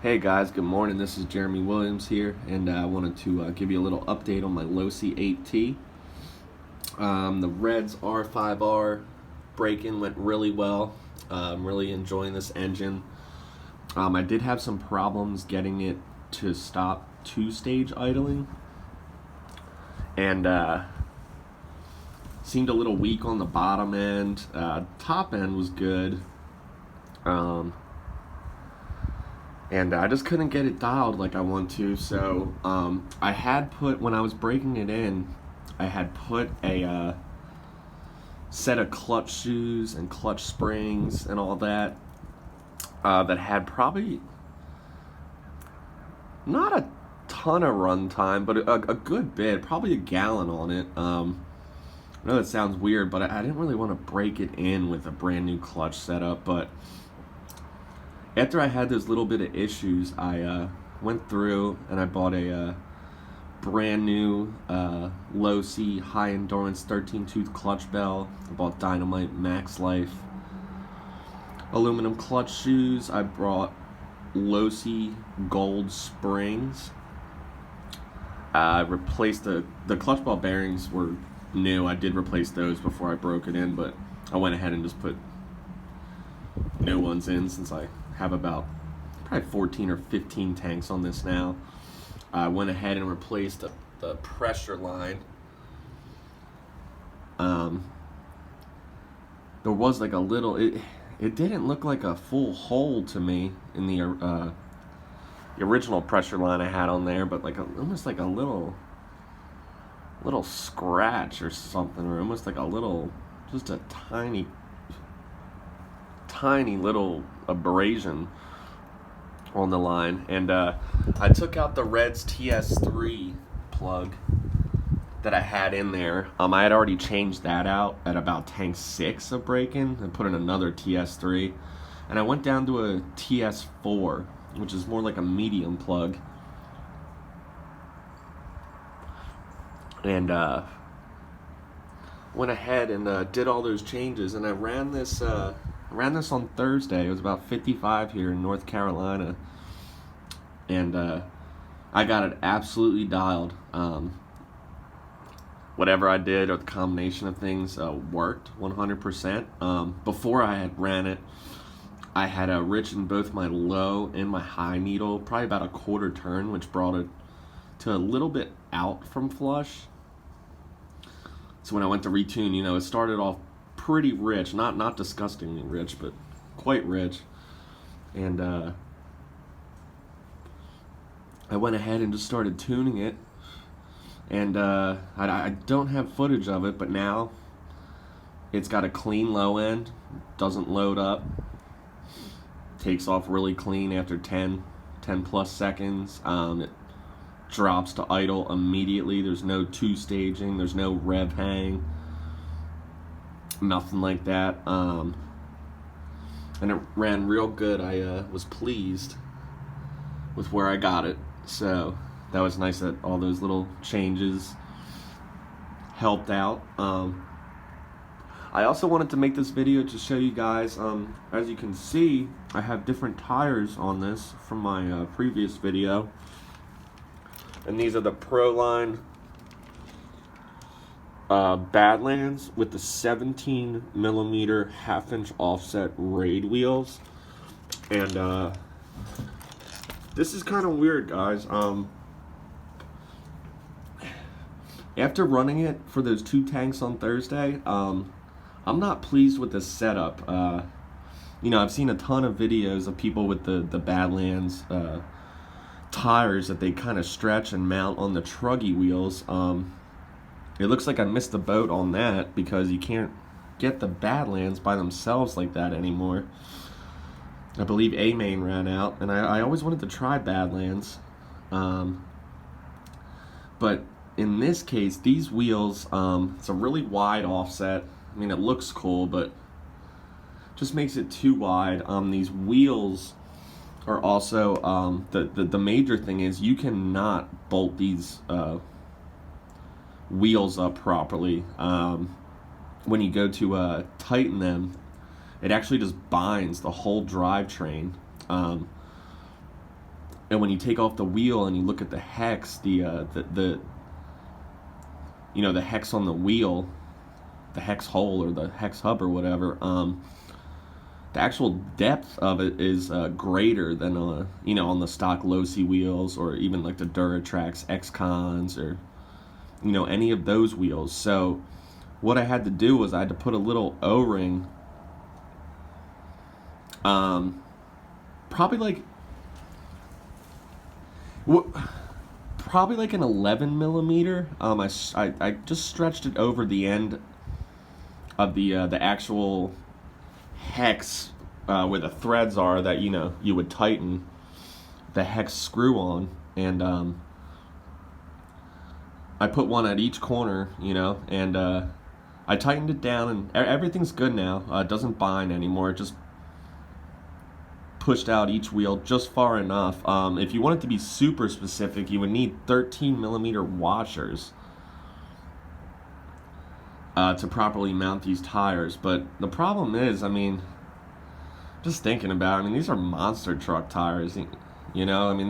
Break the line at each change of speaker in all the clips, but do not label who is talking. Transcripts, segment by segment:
Hey guys, good morning. This is Jeremy Williams here, and I wanted to give you a little update on my Losi 8T. The Red's r5r break-in went really well. I'm really enjoying this engine. I did have some problems getting it to stop two-stage idling, and seemed a little weak on the bottom end. Top end was good. And I just couldn't get it dialed like I want to. So I had put, when I was breaking it in, I had put a set of clutch shoes and clutch springs and all that that had probably not a ton of run time, but a good bit, probably a gallon on it. I know that sounds weird, but I didn't really want to break it in with a brand new clutch setup. But after I had those little bit of issues, I went through and I bought a brand new Losi high endurance 13 tooth clutch bell. I bought Dynamite Max Life aluminum clutch shoes. I brought Losi gold springs. I replaced the clutch ball bearings were new. I did replace those before I broke it in, but I went ahead and just put new ones in since I have about probably 14 or 15 tanks on this now. I went ahead and replaced the pressure line. There was like a little, it didn't look like a full hole to me in the original pressure line I had on there, but like almost like a little scratch or something, or almost like a little, just a tiny little abrasion on the line. And I took out the Red's TS3 plug that I had in there. I had already changed that out at about tank 6 of break-in and put in another TS3, and I went down to a TS4, which is more like a medium plug, and went ahead and did all those changes. And I ran this on Thursday. It was about 55 here in North Carolina, and I got it absolutely dialed. Whatever I did, or the combination of things, worked 100%. Before I had ran it, I had richened both my low and my high needle, probably about a quarter turn, which brought it to a little bit out from flush. So when I went to retune, it started off pretty rich, not disgustingly rich, but quite rich. And I went ahead and just started tuning it, and I don't have footage of it, but now it's got a clean low end, doesn't load up, takes off really clean after 10 plus seconds. It drops to idle immediately. There's no two staging, there's no rev hang, nothing like that. And it ran real good. I was pleased with where I got it, so that was nice that all those little changes helped out. I also wanted to make this video to show you guys, as you can see, I have different tires on this from my previous video, and these are the Proline Badlands with the 17 millimeter half-inch offset raid wheels. And this is kind of weird, guys. After running it for those 2 tanks on Thursday, I'm not pleased with the setup. I've seen a ton of videos of people with the Badlands tires that they kind of stretch and mount on the truggy wheels. It looks like I missed the boat on that, because you can't get the Badlands by themselves like that anymore. I believe A-Main ran out, and I always wanted to try Badlands. But in this case, these wheels, it's a really wide offset. I mean, it looks cool, but just makes it too wide. These wheels are also, the major thing is you cannot bolt these wheels up properly. When you go to tighten them, it actually just binds the whole drivetrain. and when you take off the wheel and you look at the hex, the you know, the hex on the wheel, the hex hole or the hex hub or whatever, the actual depth of it is greater than you know, on the stock Losi wheels, or even like the Duratrax X-Cons, or you know, any of those wheels. So what I had to do was I had to put a little O-ring, probably like an 11 millimeter. I just stretched it over the end of the actual hex, where the threads are that, you know, you would tighten the hex screw on, and I put one at each corner, you know, and I tightened it down, and everything's good now. It doesn't bind anymore. It just pushed out each wheel just far enough. If you want it to be super specific, you would need 13 millimeter washers to properly mount these tires. But the problem is, I mean, just thinking about it, I mean, these are monster truck tires, you know. I mean,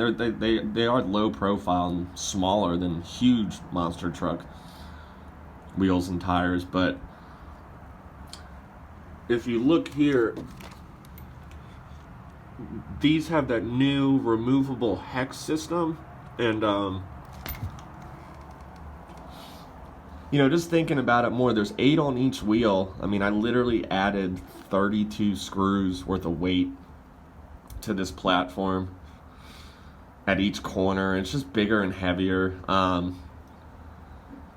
they are low profile and smaller than huge monster truck wheels and tires. But if you look here, these have that new removable hex system, and you know, just thinking about it more, there's 8 on each wheel. I mean, I literally added 32 screws worth of weight to this platform at each corner. It's just bigger and heavier.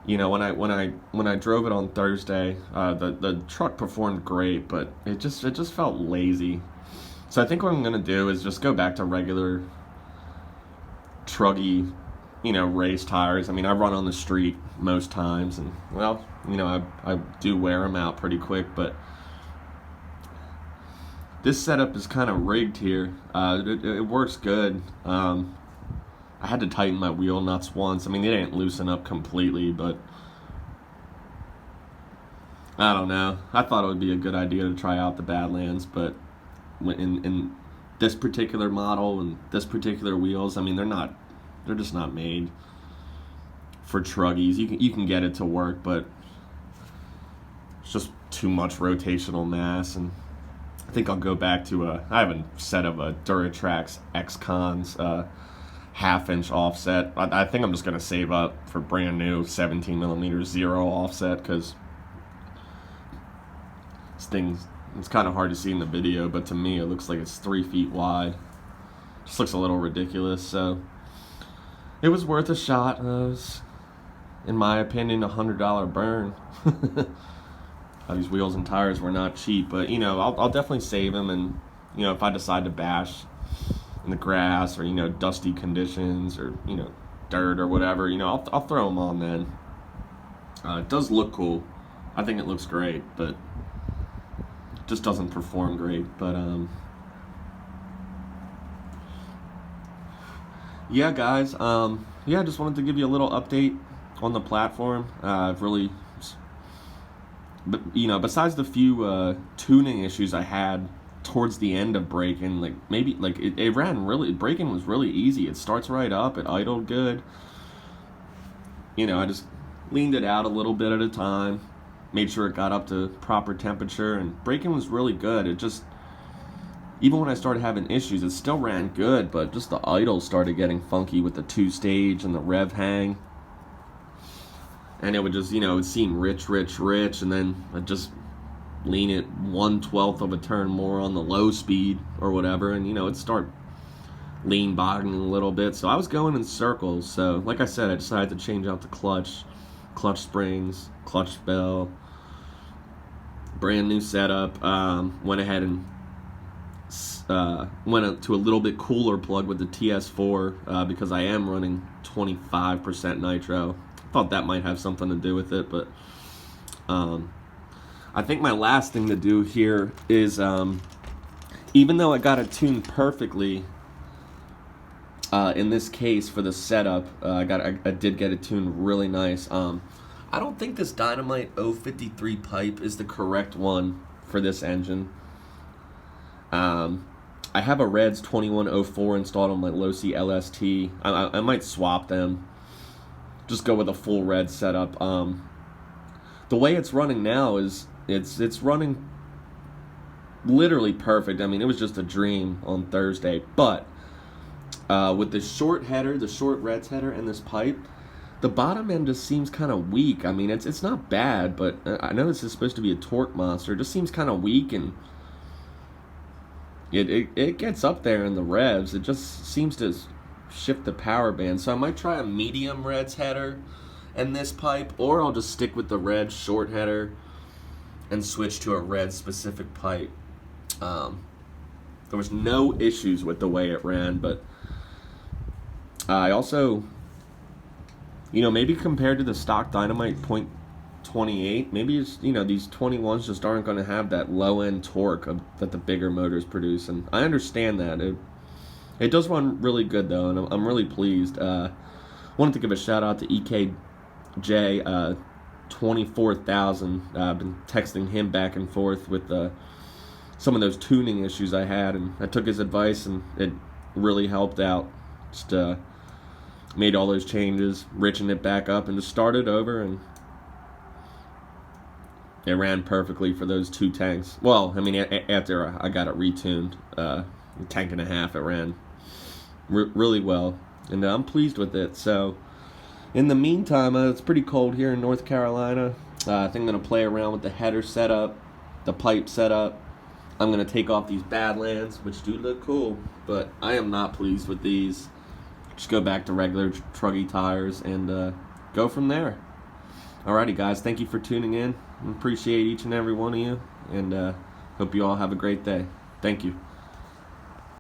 You know, when I drove it on Thursday, the truck performed great, but it just felt lazy. So I think what I'm gonna do is just go back to regular truggy, you know, race tires. I mean, I run on the street most times, and well, you know, I do wear them out pretty quick. But this setup is kind of rigged here. It works good. I had to tighten my wheel nuts once. I mean, they didn't loosen up completely, but I don't know. I thought it would be a good idea to try out the Badlands, but in this particular model and this particular wheels, I mean, they're just not made for truggies. You can get it to work, but it's just too much rotational mass. And I think I'll go back to I have a set of a Duratrax X-Cons 1/2-inch offset. I think I'm just gonna save up for brand new 17 millimeter zero offset, because this thing's, it's kind of hard to see in the video, but to me it looks like it's 3 feet wide. Just looks a little ridiculous. So it was worth a shot. It was, in my opinion, $100 burn. These wheels and tires were not cheap, but you know, I'll definitely save them. And you know, if I decide to bash in the grass, or you know, dusty conditions, or you know, dirt or whatever, you know, I'll throw them on then. It does look cool. I think it looks great, but it just doesn't perform great. But yeah, guys, yeah, just wanted to give you a little update on the platform. I've really, but you know, besides the few tuning issues I had towards the end of braking, like maybe like it ran really, braking was really easy. It starts right up, it idled good. You know, I just leaned it out a little bit at a time, made sure it got up to proper temperature, and braking was really good. It just, even when I started having issues, it still ran good, but just the idle started getting funky with the 2-stage and the rev hang. And it would just, you know, it would seem rich, and then I'd just lean it 1/12 of a turn more on the low speed or whatever, and you know, it'd start lean bogging a little bit. So I was going in circles. So like I said, I decided to change out the clutch springs, clutch bell, brand new setup. Went ahead and went to a little bit cooler plug with the TS4 because I am running 25% nitro. Thought that might have something to do with it, but I think my last thing to do here is, even though I got it tuned perfectly in this case for the setup, I did get it tuned really nice. I don't think this Dynamite 053 pipe is the correct one for this engine. I have a Reds 2104 installed on my Losi LST. I might swap them. Just go with a full red setup. The way it's running now is it's running literally perfect. I mean, it was just a dream on Thursday. But with the short header, the short Reds header, and this pipe, the bottom end just seems kind of weak. I mean, it's not bad, but I know this is supposed to be a torque monster. It just seems kind of weak, and it gets up there in the revs. It just seems to shift the power band. So I might try a medium Reds header and this pipe, or I'll just stick with the red short header and switch to a red specific pipe. There was no issues with the way it ran, but I also, maybe compared to the stock Dynamite .28, maybe it's, these 21s just aren't going to have that low end torque that the bigger motors produce, and I understand that. It does run really good though, and I'm really pleased. Wanted to give a shout out to EKJ 24,000. I've been texting him back and forth with some of those tuning issues I had, and I took his advice, and it really helped out. Just made all those changes, riching it back up, and just started over, and it ran perfectly for those 2 tanks. Well, I mean, after I got it retuned, a tank and a half, it ran really well, and I'm pleased with it. So in the meantime, it's pretty cold here in North Carolina. I think I'm going to play around with the header setup, the pipe setup. I'm going to take off these Badlands, which do look cool, but I am not pleased with these. Just go back to regular truggy tires and go from there. Alrighty, guys, thank you for tuning in. I appreciate each and every one of you, and hope you all have a great day. Thank you.